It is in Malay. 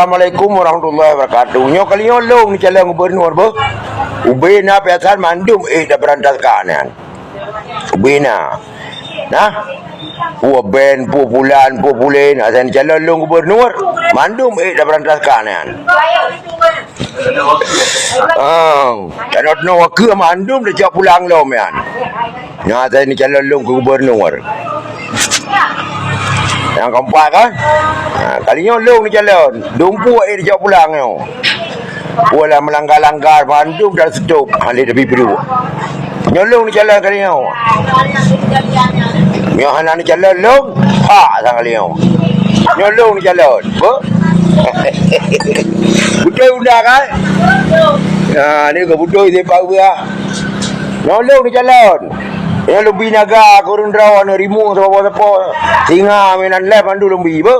Assalamualaikum warahmatullahi wabarakatuh. Nyo kali long ni calon gubernur bo. Ubena pesan mandum dah berantas kanan. Ubena. Nah. Ben pupulan asan calon long gubernur mandum dah berantas kanan. Kanot no ke mandum dah jauh pulang lo mian. Nah asan calon long gubernur. Yang keempat kan kalinya long ni jalan dumpu dia jauh pulang tu wala melanggar-langgar bandung dan sedup hali lebih berdua nyolong ni jalan kalinya nyohanan ni jalan long ha sang kalinya nyolong ni jalan bo betul dah kan ni ke betul dia pau ya nyolong ni jalan yang lebih naga kurun rawan rimu siapa-siapa singa mainan lab mandu lebih bo